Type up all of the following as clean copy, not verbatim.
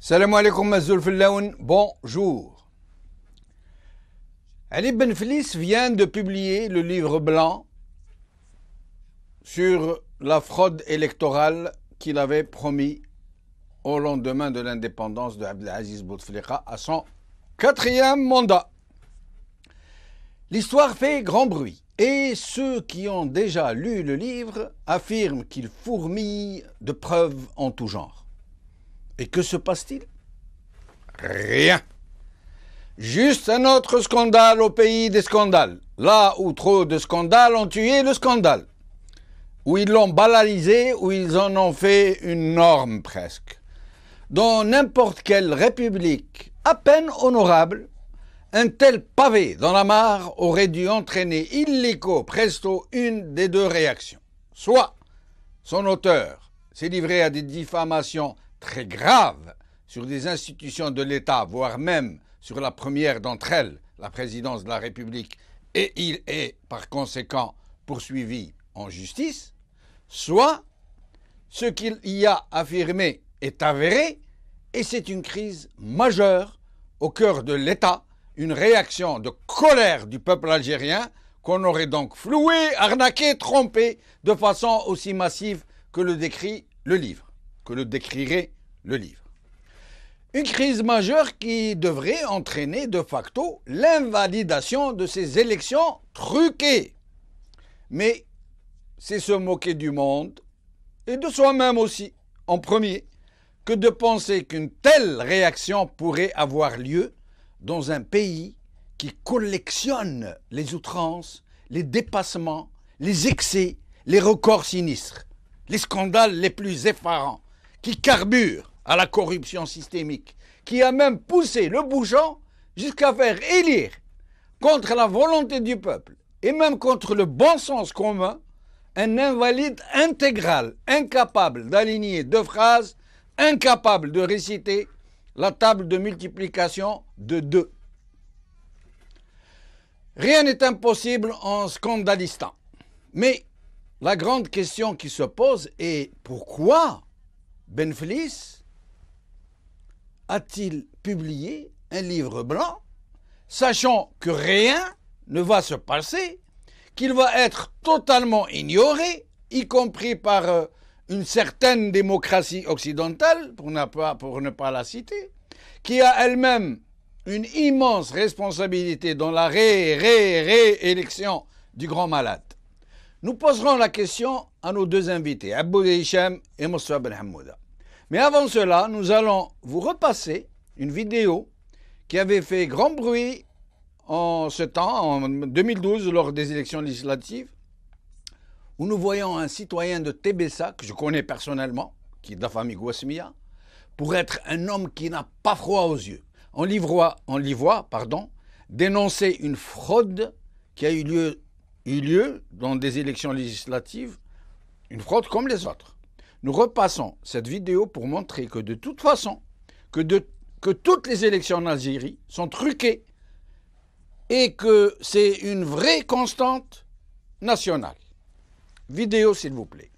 Salam alaikum Mazoul Fillaoun, bonjour. Ali Benflis vient de publier le livre blanc sur la fraude électorale qu'il avait promis au lendemain de l'indépendance de Abdelaziz Bouteflika à son 4e mandat. L'histoire fait grand bruit et ceux qui ont déjà lu le livre affirment qu'il fourmille de preuves en tout genre. Et que se passe-t-il? Rien. Juste un autre scandale au pays des scandales. Là où trop de scandales ont tué le scandale. Où ils l'ont banalisé, où ils en ont fait une norme presque. Dans n'importe quelle république à peine honorable, un tel pavé dans la mare aurait dû entraîner illico presto une des deux réactions. Soit son auteur s'est livré à des diffamations très graves sur des institutions de l'État, voire même sur la première d'entre elles, la présidence de la République, et il est par conséquent poursuivi en justice, soit ce qu'il y a affirmé est avéré, et c'est une crise majeure au cœur de l'État, une réaction de colère du peuple algérien qu'on aurait donc floué, arnaqué, trompé de façon aussi massive que le décrit le livre, que le décrirait le livre. Une crise majeure qui devrait entraîner de facto l'invalidation de ces élections truquées. Mais c'est se moquer du monde et de soi-même aussi, en premier, que de penser qu'une telle réaction pourrait avoir lieu dans un pays qui collectionne les outrances, les dépassements, les excès, les records sinistres, les scandales les plus effarants, qui carburent à la corruption systémique, qui a même poussé le bouchon jusqu'à faire élire, contre la volonté du peuple et même contre le bon sens commun, un invalide intégral, incapable d'aligner deux phrases, incapable de réciter la table de multiplication de 2. Rien n'est impossible en scandalistant. Mais la grande question qui se pose est pourquoi Benflis a-t-il publié un livre blanc, sachant que rien ne va se passer, qu'il va être totalement ignoré, y compris par une certaine démocratie occidentale, pour ne pas la citer, qui a elle-même une immense responsabilité dans la réélection du grand malade. Nous poserons la question à nos deux invités, Abou Hicham et Moussa Ben Hamouda. Mais avant cela, nous allons vous repasser une vidéo qui avait fait grand bruit en ce temps, en 2012, lors des élections législatives, où nous voyons un citoyen de Tébessa, que je connais personnellement, qui est de la famille Gouasmia, pour être un homme qui n'a pas froid aux yeux. On l'y voit, dénoncer une fraude qui a eu lieu dans des élections législatives, une fraude comme les autres. Nous repassons cette vidéo pour montrer que de toute façon, que toutes les élections en Algérie sont truquées et que c'est une vraie constante nationale. Vidéo s'il vous plaît.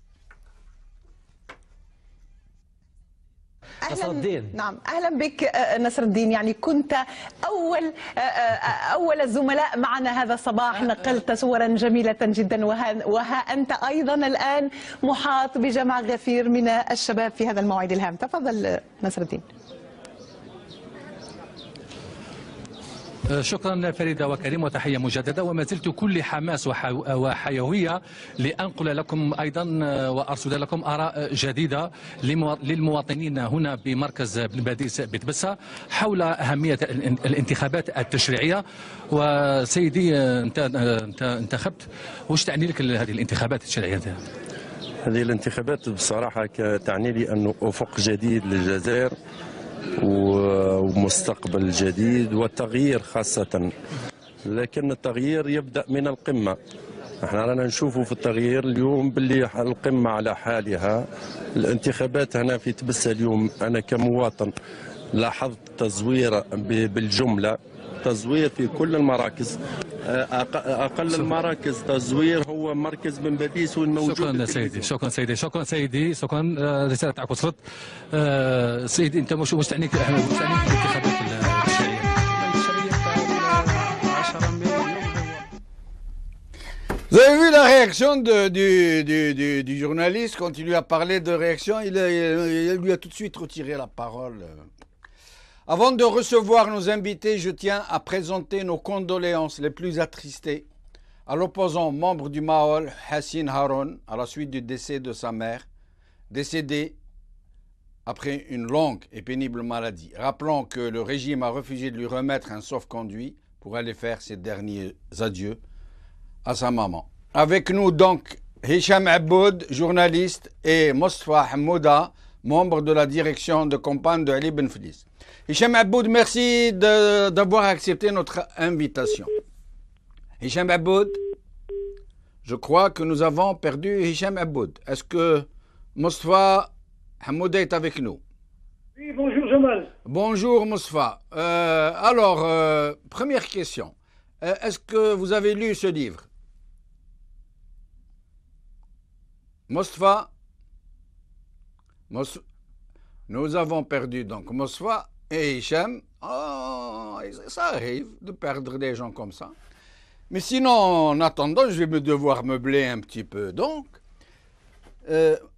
نصر الدين. نعم اهلا بك نصر الدين. يعني كنت اول الزملاء معنا هذا الصباح، نقلت صورا جميله جدا وها انت ايضا الان محاط بجمع غفير من الشباب في هذا الموعد الهام. تفضل نصر الدين. شكرا فريدة وكريم وتحية مجددة، وما زلت كل حماس وحيوية لأنقل لكم أيضا وأرصد لكم آراء جديدة للمواطنين هنا بمركز بن باديس بتبسة حول أهمية الانتخابات التشريعية. وسيدي أنت انتخبت، وش تعني لك هذه الانتخابات التشريعية؟ هذه الانتخابات بصراحة تعني لي أنه أفق جديد للجزائر ومستقبل جديد وتغيير خاصة، لكن التغيير يبدأ من القمة. احنا رانا نشوفوا في التغيير اليوم باللي القمة على حالها. الانتخابات هنا في تبسة اليوم أنا كمواطن لاحظت تزوير بالجملة، تزوير في كل المراكز. أقل المراكز تزوير هو مركز بن بديس والموجود. شكرا سيدي، شكرا سيدي، شكرا سيدي، شكرا. رسالة تاعك وصلت. سيدي أنت مش تعنيك بالانتخابات الشرعية؟ Vous avez vu la réaction du journaliste quand il lui a parlé de réaction, il lui a tout de suite retiré la parole. Avant de recevoir nos invités, je tiens à présenter nos condoléances les plus attristées à l'opposant membre du Maol, Hassin Haroun, à la suite du décès de sa mère, décédée après une longue et pénible maladie. Rappelons que le régime a refusé de lui remettre un sauf-conduit pour aller faire ses derniers adieux à sa maman. Avec nous donc Hicham Aboud, journaliste, et Mostafa Hamouda, membre de la direction de campagne de Ali Ben Fliss. Hicham Aboud, merci d'avoir accepté notre invitation. Hicham Aboud, je crois que nous avons perdu Hicham Aboud. Est-ce que Mostafa Hamouda est avec nous? Oui, bonjour Jamal. Bonjour Mostafa. Alors, première question. Est-ce que vous avez lu ce livre? Mostafa, nous avons perdu donc Mostafa et Hicham. Oh, ça arrive de perdre des gens comme ça. Mais sinon, en attendant, je vais devoir meubler un petit peu. Donc,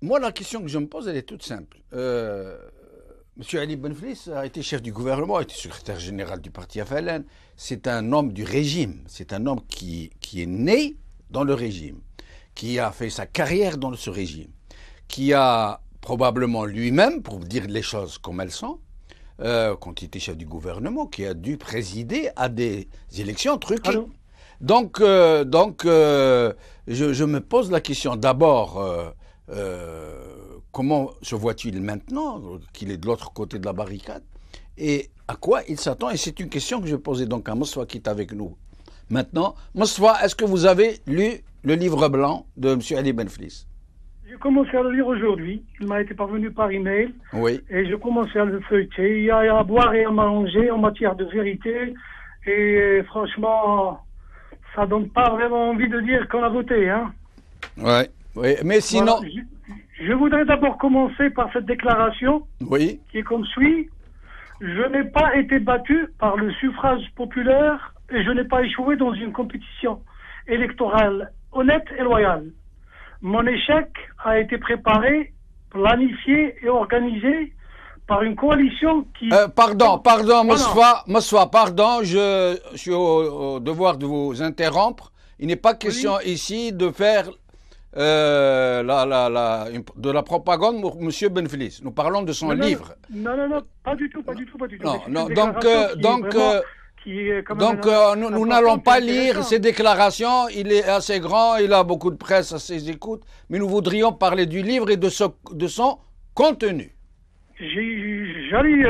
moi, la question que je me pose, elle est toute simple. Monsieur Ali Ben Fliss a été chef du gouvernement, a été secrétaire général du parti FLN. C'est un homme du régime. C'est un homme qui est né dans le régime, qui a fait sa carrière dans ce régime, qui a probablement lui-même, pour dire les choses comme elles sont, quand il était chef du gouvernement, qui a dû présider à des élections truquées. Allô? Donc, je me pose la question d'abord, comment se voit-il maintenant qu'il est de l'autre côté de la barricade et à quoi il s'attend? Et c'est une question que je posais donc à Mostafa qui est avec nous maintenant. Mostafa, est-ce que vous avez lu le livre blanc de M. Ali Ben Fliss? J'ai commencé à le lire aujourd'hui. Il m'a été parvenu par email. Oui. Et je commençais à le feuilleter. Il y a à boire et à manger en matière de vérité. Et franchement, ça donne pas vraiment envie de dire qu'on a voté. Hein. Ouais. Oui. Mais sinon. Voilà. Je voudrais d'abord commencer par cette déclaration. Oui. Qui est comme suit. Je n'ai pas été battu par le suffrage populaire et je n'ai pas échoué dans une compétition électorale honnête et loyale. Mon échec a été préparé, planifié et organisé par une coalition qui... Pardon, Mostafa, pardon, je suis au devoir de vous interrompre. Il n'est pas question ici de faire de la propagande pour M. Ben Fliss. Nous parlons de son livre. Non, pas du tout. Non, nous n'allons pas lire ses déclarations. Il est assez grand, il a beaucoup de presse à ses écoutes, mais nous voudrions parler du livre et de son contenu. J'allais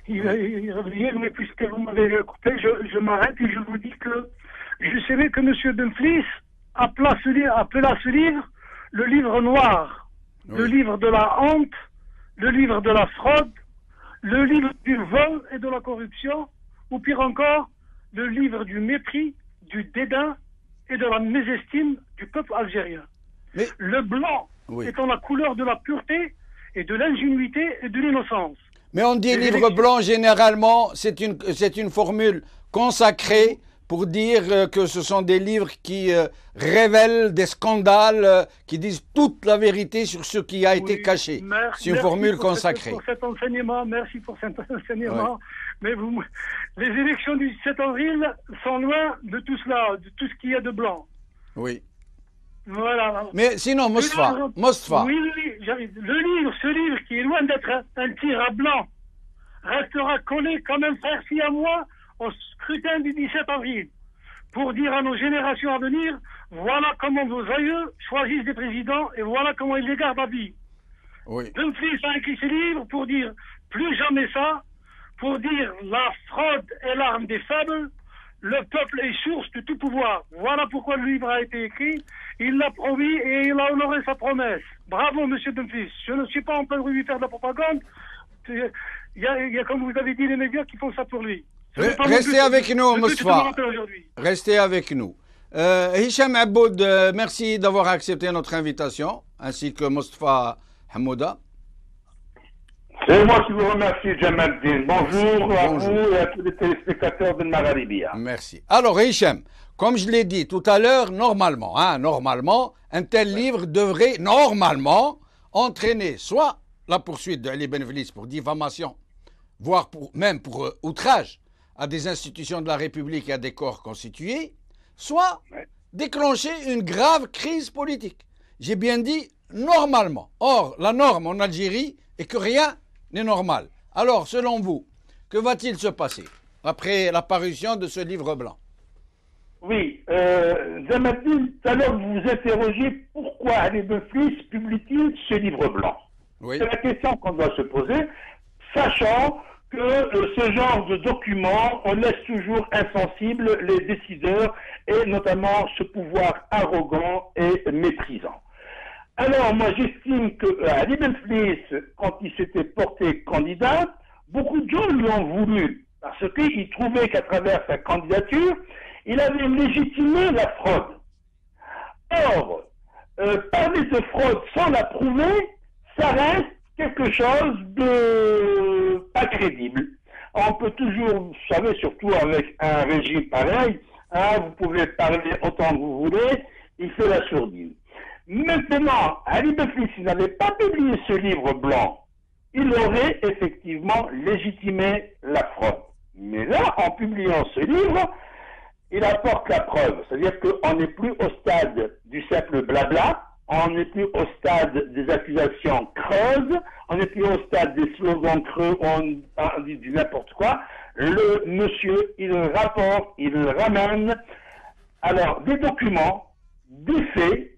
y revenir, mais puisque vous m'avez coupé, je m'arrête et je vous dis que je savais que M. Ben Fliss appela ce livre le livre noir, le livre de la honte, le livre de la fraude, le livre du vol et de la corruption, ou pire encore, le livre du mépris, du dédain et de la mésestime du peuple algérien. Mais, le blanc étant la couleur de la pureté et de l'ingénuité et de l'innocence. Mais on dit livre blanc généralement, c'est une formule consacrée pour dire que ce sont des livres qui révèlent des scandales, qui disent toute la vérité sur ce qui a été caché. C'est une formule consacrée. Merci pour cet enseignement. Mais les élections du 7 avril sont loin de tout cela, de tout ce qu'il y a de blanc. Oui. Voilà. Mais sinon, Mostafa. Oui, j'arrive. Ce livre qui est loin d'être un tir à blanc, restera collé comme un frère siamois au scrutin du 17 avril, pour dire à nos générations à venir, voilà comment vos aïeux choisissent des présidents et voilà comment ils les gardent à vie. Ben Fliss a écrit ce livre pour dire plus jamais ça, pour dire la fraude est l'arme des faibles, le peuple est source de tout pouvoir. Voilà pourquoi le livre a été écrit, il l'a promis et il a honoré sa promesse. Bravo, monsieur Ben Fliss. Je ne suis pas en train de lui faire de la propagande. Il y a, comme vous avez dit, les médias qui font ça pour lui. Restez avec nous, Moustapha. Restez avec nous. Hicham Aboud, merci d'avoir accepté notre invitation, ainsi que Moustapha Hamouda. C'est moi qui vous remercie, Jamaluddin. Bonjour à vous et à tous les téléspectateurs de Maghribia. Merci. Alors, Hicham, comme je l'ai dit tout à l'heure, normalement, un tel livre devrait normalement entraîner soit la poursuite de Ali Benvelis pour diffamation, voire même pour outrage à des institutions de la République et à des corps constitués, soit déclencher une grave crise politique. J'ai bien dit normalement. Or, la norme en Algérie est que rien n'est normal. Alors, selon vous, que va-t-il se passer après la parution de ce livre blanc? Oui, Jamaluddin, tout à l'heure vous vous interrogez pourquoi Ali Benvelis publie-t-il ce livre blanc? Oui. C'est la question qu'on doit se poser, sachant que ce genre de document, on laisse toujours insensibles les décideurs et notamment ce pouvoir arrogant et méprisant. Alors, moi, j'estime que Ali Benvelis, quand il s'était porté candidat, beaucoup de gens lui ont voulu, parce qu'ils trouvaient qu'à travers sa candidature, il avait légitimé la fraude. Or, parler de fraude sans la prouver, ça reste quelque chose de pas crédible. On peut toujours, vous savez, surtout avec un régime pareil, vous pouvez parler autant que vous voulez, il fait la sourdine. Maintenant, Ali Benvelis, s'il n'avait pas publié ce livre blanc, il aurait effectivement légitimé la fraude. Mais là, en publiant ce livre, il apporte la preuve. C'est-à-dire qu'on n'est plus au stade du simple blabla, on n'est plus au stade des accusations creuses, on n'est plus au stade des slogans creux où on dit du n'importe quoi. Le monsieur, il rapporte, il ramène, alors, des documents, des faits,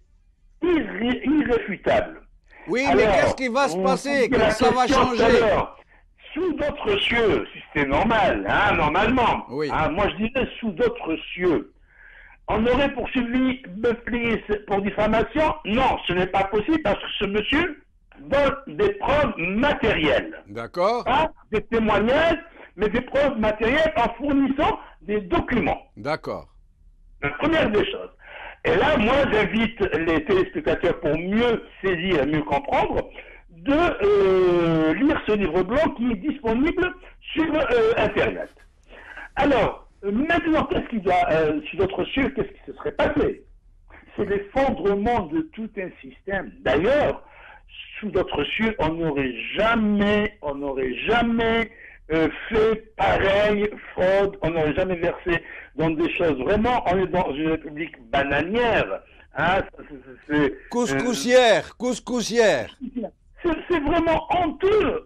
irréfutables. Oui, alors, mais qu'est-ce qui va se passer? Qu'est-ce que ça va changer? Alors, sous d'autres cieux, si c'était normal, normalement, oui. Moi je dirais sous d'autres cieux, on aurait poursuivi Benvelis pour diffamation? Non, ce n'est pas possible parce que ce monsieur donne des preuves matérielles. D'accord. Pas des témoignages, mais des preuves matérielles en fournissant des documents. D'accord. La première des choses. Et là, moi, j'invite les téléspectateurs pour mieux saisir et mieux comprendre de lire ce livre blanc qui est disponible sur Internet. Alors, maintenant, qu'est-ce qu'il y a sur d'autres cieux? Qu'est-ce qui se serait passé? C'est l'effondrement de tout un système. D'ailleurs, sous d'autres cieux, on n'aurait jamais fait pareil, fraude, on n'aurait jamais versé dans des choses. Vraiment, on est dans une république bananière. Couscoussière. C'est vraiment honteux,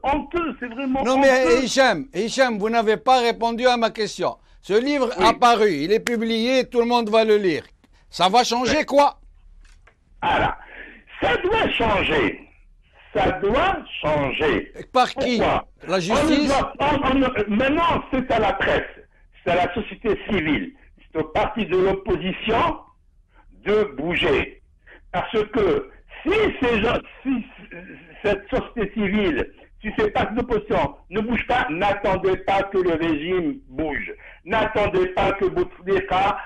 c'est vraiment non, honteux. Mais Hicham, vous n'avez pas répondu à ma question. Ce livre a paru, il est publié, tout le monde va le lire. Ça va changer quoi? Alors, ça doit changer. Par qui? Pourquoi? La justice? Maintenant, c'est à la presse, c'est à la société civile, c'est au parti de l'opposition de bouger. Parce que si cette société civile, si ces partis d'opposition ne bougent pas, n'attendez pas que le régime bouge. N'attendez pas que Bouteflika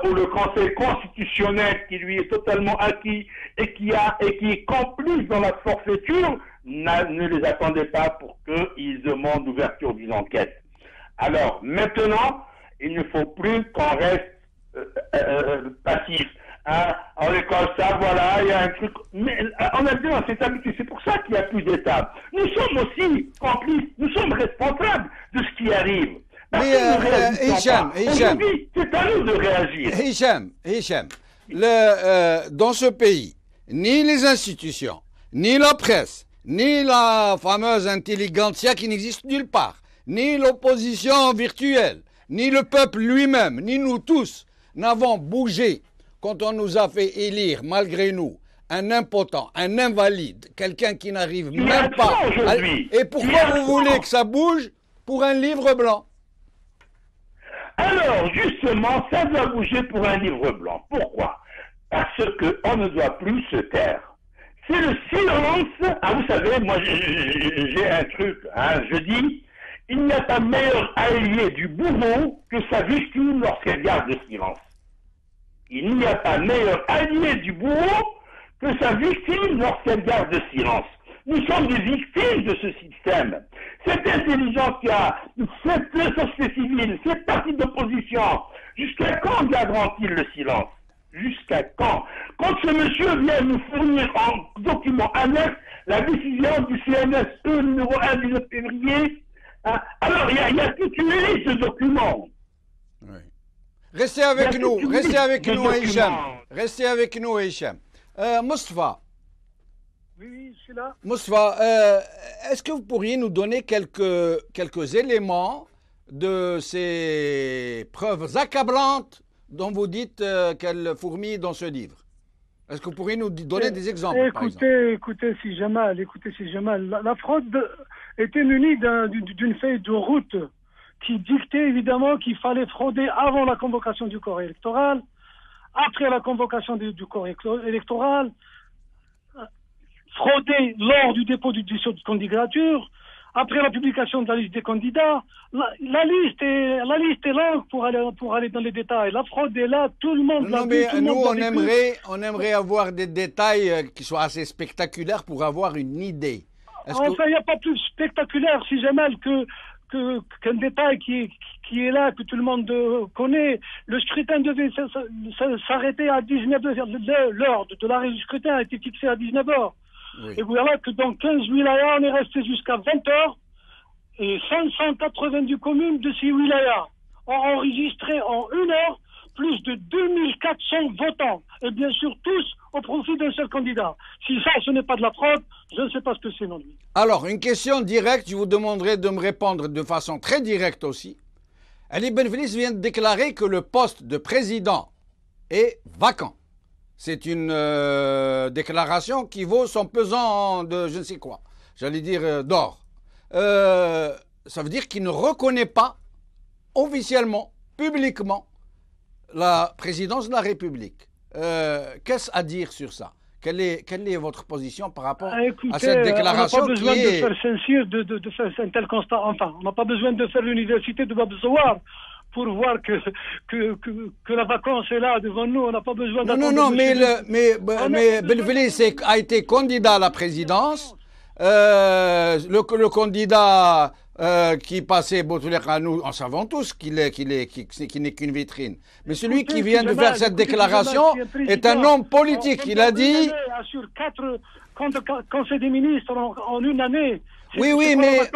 ou le Conseil constitutionnel, qui lui est totalement acquis et qui est complice dans la forfaiture, ne les attendez pas pour qu'ils demandent l'ouverture d'une enquête. Alors, maintenant, il ne faut plus qu'on reste passif. On est comme ça, voilà, il y a un truc. Mais on a dit, c'est habitué. C'est pour ça qu'il n'y a plus d'État. Nous sommes aussi complices, nous sommes responsables de ce qui arrive. Mais Hicham, c'est à nous de réagir. Hicham, dans ce pays, ni les institutions, ni la presse, ni la fameuse intelligentsia qui n'existe nulle part, ni l'opposition virtuelle, ni le peuple lui-même, ni nous tous n'avons bougé quand on nous a fait élire, malgré nous, un impotent, un invalide, quelqu'un qui n'arrive même pas. Et pourquoi vous voulez que ça bouge pour un livre blanc? Alors, justement, ça doit bouger pour un livre blanc. Pourquoi? Parce qu'on ne doit plus se taire. C'est le silence. Vous savez, moi, j'ai un truc. Je dis, Il n'y a pas meilleur allié du bourreau que sa victime lorsqu'elle garde le silence. Il n'y a pas meilleur allié du bourreau que sa victime lorsqu'elle garde le silence. Nous sommes des victimes de ce système. Cette intelligentsia, cette société civile, cette partie d'opposition, jusqu'à quand garderont-ils le silence? Jusqu'à quand? Quand ce monsieur vient nous fournir en document annexe la décision du CNSE numéro 1 du 9 février, hein, alors il y a toute une liste de documents. Oui. Restez avec nous, Hicham. Restez avec nous, Hicham. Moustapha. Oui, je suis là. Moustapha, est-ce que vous pourriez nous donner quelques éléments de ces preuves accablantes dont vous dites qu'elles fourmillent dans ce livre? Est-ce que vous pourriez nous donner des exemples, par exemple? Écoutez, si Jamal, la fraude était munie d'une feuille de route qui dictait évidemment qu'il fallait frauder avant la convocation du corps électoral, après la convocation du corps électoral, frauder lors du dépôt du dossier de candidature, après la publication de la liste des candidats. La liste est longue pour aller dans les détails. La fraude est là, tout le monde l'a vu. Mais nous, on aimerait avoir des détails qui soient assez spectaculaires pour avoir une idée. Enfin, il n'y a pas plus spectaculaire, si Jamal, qu'un détail qui est là, que tout le monde connaît. Le scrutin devait s'arrêter à 19h. L'heure de l'arrêt du scrutin a été fixée à 19h. Oui. Et voilà que dans 15 wilayas, on est resté jusqu'à 20h. Et 590 communes de ces wilayas ont enregistré en 1 heure plus de 2400 votants. Et bien sûr, tous au profit d'un seul candidat. Si ça, ce n'est pas de la fraude, je ne sais pas ce que c'est non plus. Alors, une question directe, je vous demanderai de me répondre de façon très directe aussi. Ali Benvelis vient de déclarer que le poste de président est vacant. C'est une déclaration qui vaut son pesant de je ne sais quoi, j'allais dire d'or. Ça veut dire qu'il ne reconnaît pas officiellement, publiquement, la présidence de la République. Qu'est-ce à dire sur ça? Quelle est votre position par rapport à cette déclaration? On n'a pas besoin de faire censure, de faire un tel constat. Enfin, on n'a pas besoin de faire l'université de Babzouar pour voir que la vacance est là devant nous. On n'a pas besoin d'attendre. Non, mais Benvelis a été candidat à la présidence. Le candidat qui passait Bouteflika, nous en savons tous qu'il n'est qu'une vitrine. Mais celui qui vient de faire cette déclaration est un homme politique. Il a dit... Sur 4 conseils des ministres en une année. Oui, mais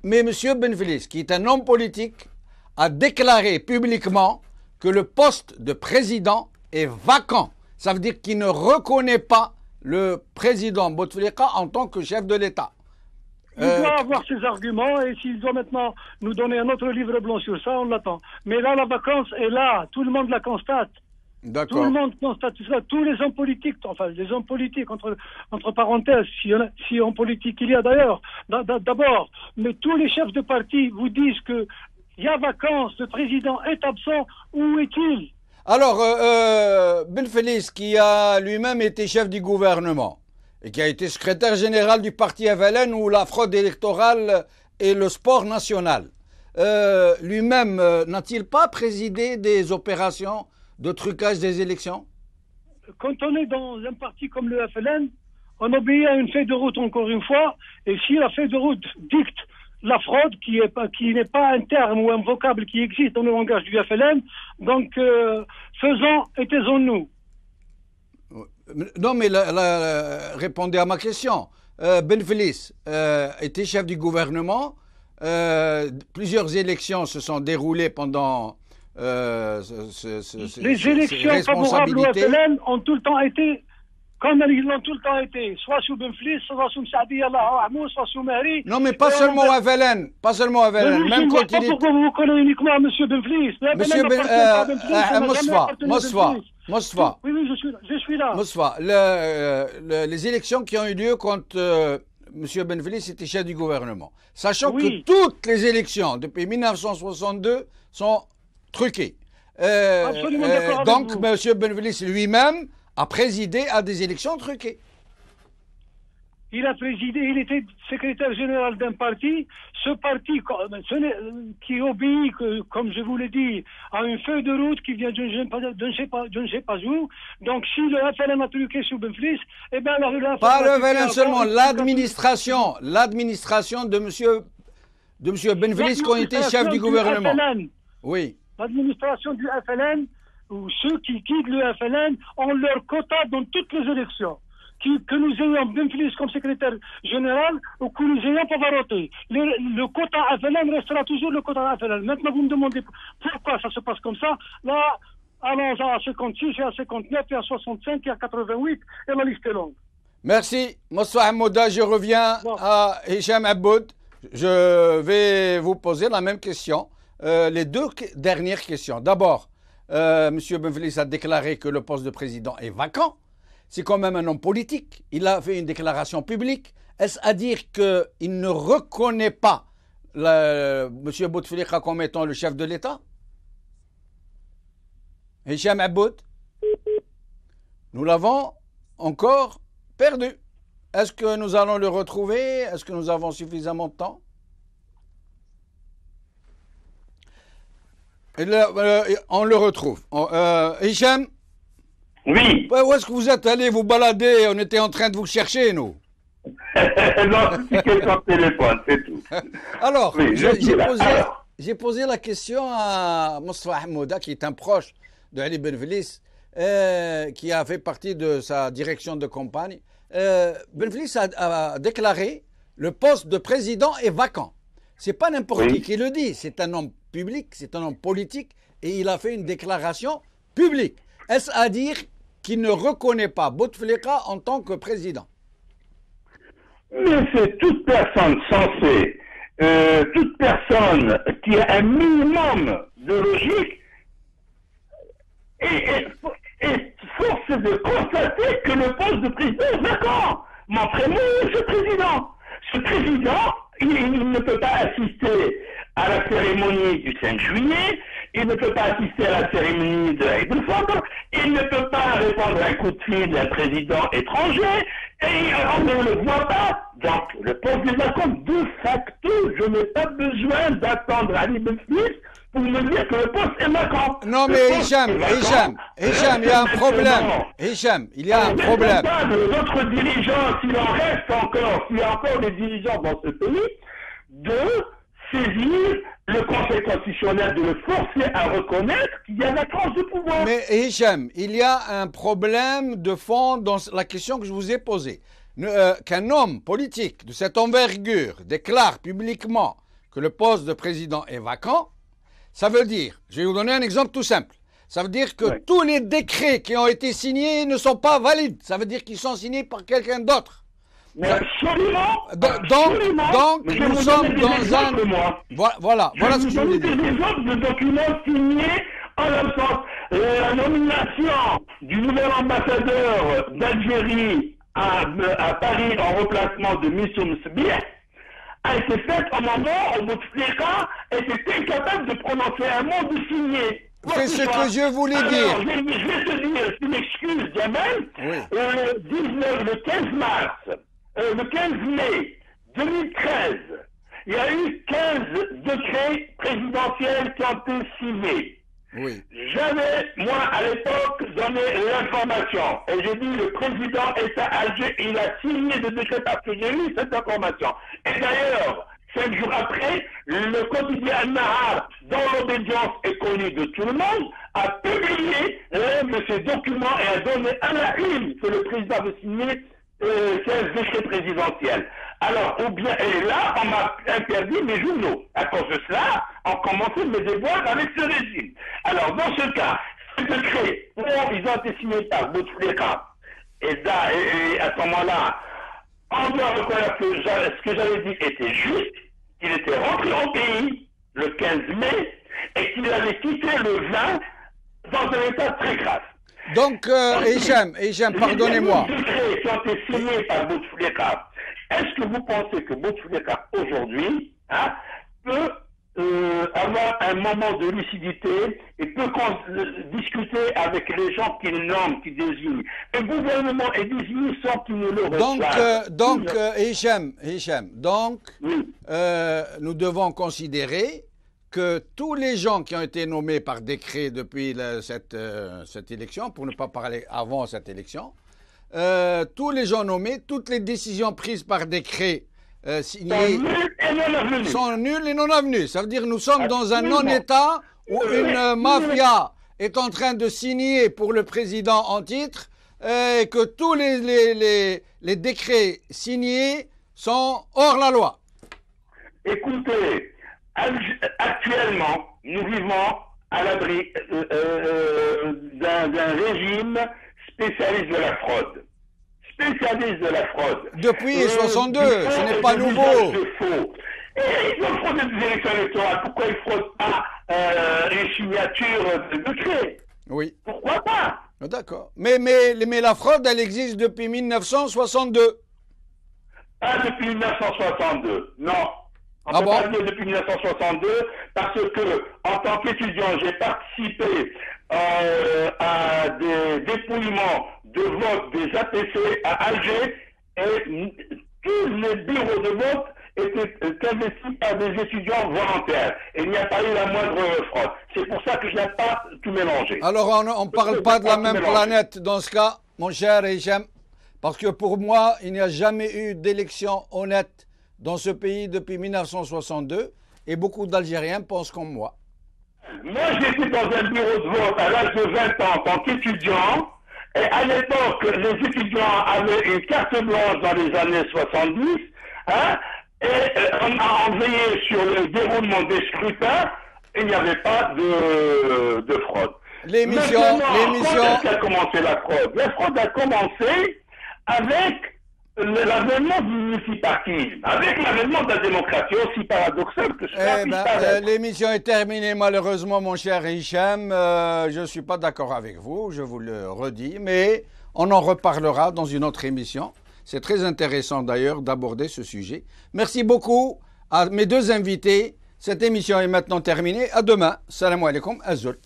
M. Benvelis, qui est un homme politique, a déclaré publiquement que le poste de président est vacant. Ça veut dire qu'il ne reconnaît pas le président Bouteflika en tant que chef de l'État. Il doit avoir ses arguments et s'il doit maintenant nous donner un autre livre blanc sur ça, on l'attend. Mais là, la vacance est là. Tout le monde la constate. D'accord. Tout le monde constate ça. Tous les hommes politiques, enfin les hommes politiques, entre parenthèses, si en politique il y a d'ailleurs, d'abord, mais tous les chefs de parti vous disent que il y a vacance, le président est absent, où est-il? Alors, Benvelis, qui a lui-même été chef du gouvernement et qui a été secrétaire général du parti FLN où la fraude électorale est le sport national, lui-même n'a-t-il pas présidé des opérations de trucage des élections? Quand on est dans un parti comme le FLN, on obéit à une feuille de route encore une fois, et si la feuille de route dicte la fraude, qui n'est pas un terme ou un vocable qui existe dans le langage du FLN, donc faisons et taisons-nous. Non, mais répondez à ma question. Benvelis était chef du gouvernement. Plusieurs élections se sont déroulées pendant les élections favorables au FLN ont tout le temps été comme ils l'ont tout le temps été, soit sous Benvelis, soit sous Msaadi Allah Ahmou, soit sous Mahri. Non, mais pas seulement au FLN, pas seulement au FLN. Même quand il est... Pourquoi vous connaissez uniquement M. Benvelis? Moustapha. Oui, je suis là. Moustapha, les élections qui ont eu lieu quand M. Benvelis était chef du gouvernement, sachant que toutes les élections depuis 1962 sont truquées. Absolument d'accord avec donc, M. Benvelis lui-même a présidé à des élections truquées. il a présidé, il était secrétaire général d'un parti. Ce parti qui obéit, comme je vous l'ai dit, à une feuille de route qui vient de je ne sais pas où. Donc si le FLN a truqué sur Benflis, eh bien pas le FLN seulement, l'administration de monsieur Benflis qui ont été chef du gouvernement. Oui. L'administration du FLN, ou ceux qui guident le FLN, ont leur quota dans toutes les élections. Que nous ayons Benflis comme secrétaire général ou que nous ayons Pavarotti. Le quota FLN restera toujours le quota FLN. Maintenant, vous me demandez pourquoi ça se passe comme ça. Là, allons à 56, et à 59, et à 65, et à 88, et la liste est longue. Merci, Moussa Hamouda. Je reviens à Hicham Aboud. Je vais vous poser la même question. Les deux dernières questions. D'abord, M. Benflis a déclaré que le poste de président est vacant. C'est quand même un homme politique. Il a fait une déclaration publique. Est-ce à dire qu'il ne reconnaît pas M. Bouteflika comme étant le chef de l'État? Hicham Aboud, nous l'avons encore perdu. Est-ce que nous allons le retrouver? Est-ce que nous avons suffisamment de temps? On le retrouve. Hicham? Oui. Où est-ce que vous êtes allé vous balader? On était en train de vous chercher, nous. Non, c'est quelqu'un téléphone, c'est tout. Alors, oui, j'ai posé la question à Moussa Hamouda, qui est un proche de Ali Benflis, qui a fait partie de sa direction de campagne. Benflis a déclaré le poste de président est vacant. C'est pas n'importe qui le dit. C'est un homme public, c'est un homme politique, et il a fait une déclaration publique. Est-ce à dire qu'il ne reconnaît pas Bouteflika en tant que président? Mais c'est toute personne sensée, toute personne qui a un minimum de logique, et force de constater que le poste de président est vacant. Montrez-moi ce président. Ce président, il ne peut pas assister à la cérémonie du 5 juillet, il ne peut pas assister à la cérémonie de Eid al-Fitr, il ne peut pas répondre à un coup de fil d'un président étranger, et on ne le voit pas. Donc, le poste est vacant. De facto, je n'ai pas besoin d'attendre Ali Benflis pour me dire que le poste est vacant. Non, mais Hicham, il y a un problème. Hicham, il y a un problème. Notre dirigeant, s'il en reste encore, s'il y a encore des dirigeants dans ce pays, de saisir le Conseil constitutionnel, de le forcer à reconnaître qu'il y a vacance de pouvoir. Mais Hicham, il y a un problème de fond dans la question que je vous ai posée. Qu'un homme politique de cette envergure déclare publiquement que le poste de président est vacant, ça veut dire, je vais vous donner un exemple tout simple, ça veut dire que tous les décrets qui ont été signés ne sont pas valides. Ça veut dire qu'ils sont signés par quelqu'un d'autre. Mais absolument. Donc nous sommes dans un... Voilà ce que je voulais dire. Des exemples de documents signés en l'absence. La nomination du nouvel ambassadeur d'Algérie à Paris en remplacement de Missoum Sbieh a été faite au moment où Bouteflika était incapable de prononcer un mot de signer. C'est ce que je voulais dire. Je vais te dire, c'est une excuse, Jamel. Le 15 mars, le 15 mai 2013, il y a eu 15 décrets présidentiels qui ont été signés. Oui. J'avais, moi, à l'époque, donné l'information. Et j'ai dit, le président est à Alger, il a signé le décret parce que j'ai eu cette information. Et d'ailleurs, 5 jours après, le quotidien Al-Nahar, dont l'obédience est connue de tout le monde, a publié l'un de ces documents et a donné à la une que le président avait signé 15 décrets présidentiels. Alors, ou bien, et là, on m'a interdit mes journaux. À cause de cela, on commençait mes devoirs avec ce régime. Alors, dans ce cas, ces décrets, ils ont été signés par Bouteflika, et à ce moment-là, on doit reconnaître que ce que j'avais dit était juste, qu'il était rentré au pays le 15 mai, et qu'il avait quitté le 20 dans un état très grave. Donc, Hicham, pardonnez-moi. Les décrets qui ont été signés par Bouteflika, est-ce que vous pensez que Bouteflika aujourd'hui peut avoir un moment de lucidité et peut discuter avec les gens qu'il nomme, qu'il désigne. Un gouvernement est désigné sans qu'il ne le reçoive. Hicham, Oui. nous devons considérer que tous les gens qui ont été nommés par décret depuis cette élection, pour ne pas parler avant cette élection, tous les gens nommés, toutes les décisions prises par décret signées sont nulles et non avenues. Ça veut dire que nous sommes dans un non-État où une mafia est en train de signer pour le président en titre et que tous les décrets signés sont hors la loi. Écoutez, actuellement, nous vivons à l'abri d'un régime spécialiste de la fraude. Spécialiste de la fraude. Depuis 62, ce n'est pas nouveau. Et ils ont fraudé des élections électorales. Pourquoi ils ne fraudent pas les signatures de décret? Oui. Pourquoi pas? D'accord. Mais la fraude, elle existe depuis 1962. Pas depuis 1962, non. On peut pas dire depuis 1962 parce que, en tant qu'étudiant, j'ai participé à des dépouillements de vote des APC à Alger et tous les bureaux de vote étaient investis par des étudiants volontaires. Et il n'y a pas eu la moindre fraude. C'est pour ça que je n'ai pas tout mélangé. Alors on ne parle pas de la même planète dans ce cas, mon cher Hicham, parce que pour moi, il n'y a jamais eu d'élection honnête dans ce pays depuis 1962 et beaucoup d'Algériens pensent comme moi. Moi, j'étais dans un bureau de vote à l'âge de 20 ans en tant qu'étudiant. Et à l'époque, les étudiants avaient une carte blanche dans les années 70. Et on a veillé sur le déroulement des scrutins. Il n'y avait pas de fraude. L'émission. Quand est-ce qu'a commencé la fraude? La fraude a commencé avec l'avènement du multipartisme, avec l'avènement de la démocratie, aussi paradoxal que cela. L'émission est terminée malheureusement, mon cher Hicham. Je ne suis pas d'accord avec vous, je vous le redis, mais on en reparlera dans une autre émission. C'est très intéressant d'ailleurs d'aborder ce sujet. Merci beaucoup à mes deux invités. Cette émission est maintenant terminée. À demain. Salam alaikum. Azul.